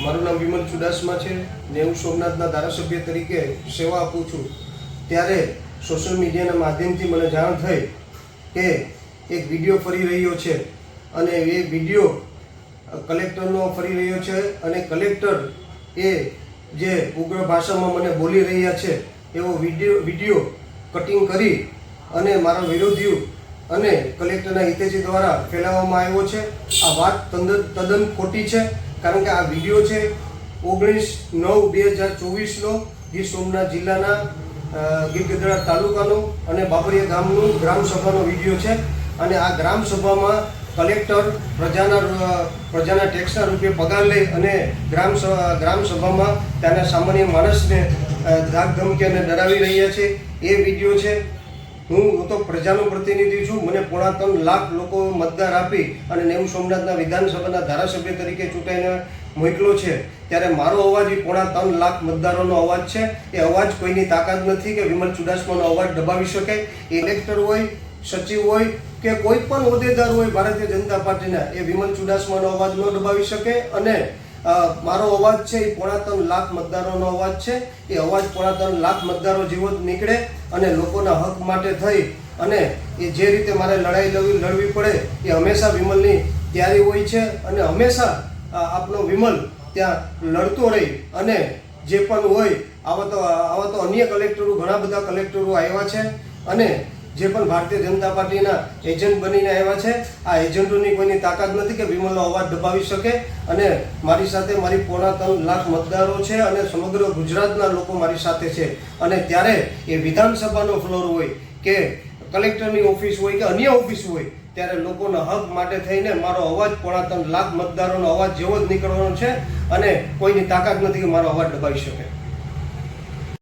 મારું નામ વિમલ ચુડાસમા છે ને હું સોમનાથના ધારાસભ્ય તરીકે સેવા આપું છું। ત્યારે સોશિયલ મીડિયાના માધ્યમથી મને જાણ થઈ કે એક વિડીયો ફરી રહ્યો છે અને એ વિડીયો કલેક્ટરનો ફરી રહ્યો છે અને કલેક્ટર એ જે ઉગ્ર ભાષામાં મને બોલી રહ્યા છે એવો વિડીયો કટિંગ કરી અને મારા વિરોધીઓ અને કલેક્ટરના હિતેશી દ્વારા ફેલાવવામાં આવ્યો છે। આ વાત તદ્દન ખોટી છે, કારણ કે આ વિડીયો છે 19/9/2024નો ગીર સોમનાથ જિલ્લાના ગીર ગઢડા તાલુકાનો અને બાબરિયા ગામનું ગ્રામસભાનો વિડીયો છે। અને આ ગ્રામસભામાં કલેક્ટર પ્રજાના ટેક્સના રૂપે પગાર લઈ અને ગ્રામસભામાં ત્યાંના સામાન્ય માણસને ધાક ધમકી અને ડરાવી રહ્યા છે એ વિડીયો છે। હું તો પ્રજાનો પ્રતિનિધિ છું। મને 3.5 લાખ લોકો મતદાર આપી અને નેવું સોમનાથના વિધાનસભાના ધારાસભ્ય તરીકે ચૂંટાઈને મોકલો છે, ત્યારે મારો અવાજ એ 3.5 લાખ મતદારોનો અવાજ છે। એ અવાજ કોઈની તાકાત નથી કે વિમલ ચુડાસમાનો અવાજ દબાવી શકે। એ કલેક્ટર હોય, સચિવ હોય કે કોઈ પણ હોદ્દેદાર હોય ભારતીય જનતા પાર્ટીના, એ વિમલ ચુડાસમાનો અવાજ ન દબાવી શકે। અને મારો અવાજ છે એ 3.5 લાખ મતદારોનો અવાજ છે। એ અવાજ 3.5 લાખ મતદારો જેવો જ નીકળે અને લોકોના હક માટે થઈ અને એ જે રીતે મારે લડાઈ લડવી પડે એ હંમેશા વિમલની તૈયારી હોય છે અને હંમેશા આપણો વિમલ ત્યાં લડતો રહી અને જે પણ હોય આવા તો અન્ય કલેક્ટરો, ઘણા બધા કલેક્ટરો આવ્યા છે અને જે પણ ભારતીય જનતા પાર્ટીના એજન્ટ બનીને આવ્યા છે, આ એજન્ટોની કોઈની તાકાત નથી કે વિમલનો અવાજ દબાવી શકે। અને મારી સાથે મારી 3.5 લાખ મતદારો છે અને સમગ્ર ગુજરાતના લોકો મારી સાથે છે। અને ત્યારે એ વિધાનસભાનો ફ્લોર હોય કે કલેક્ટરની ઓફિસ હોય કે અન્ય ઓફિસ હોય, ત્યારે લોકોના હક માટે થઈને મારો અવાજ 3.5 લાખ મતદારોનો અવાજ જેવો જ નીકળવાનો છે અને કોઈની તાકાત નથી કે મારો અવાજ દબાવી શકે।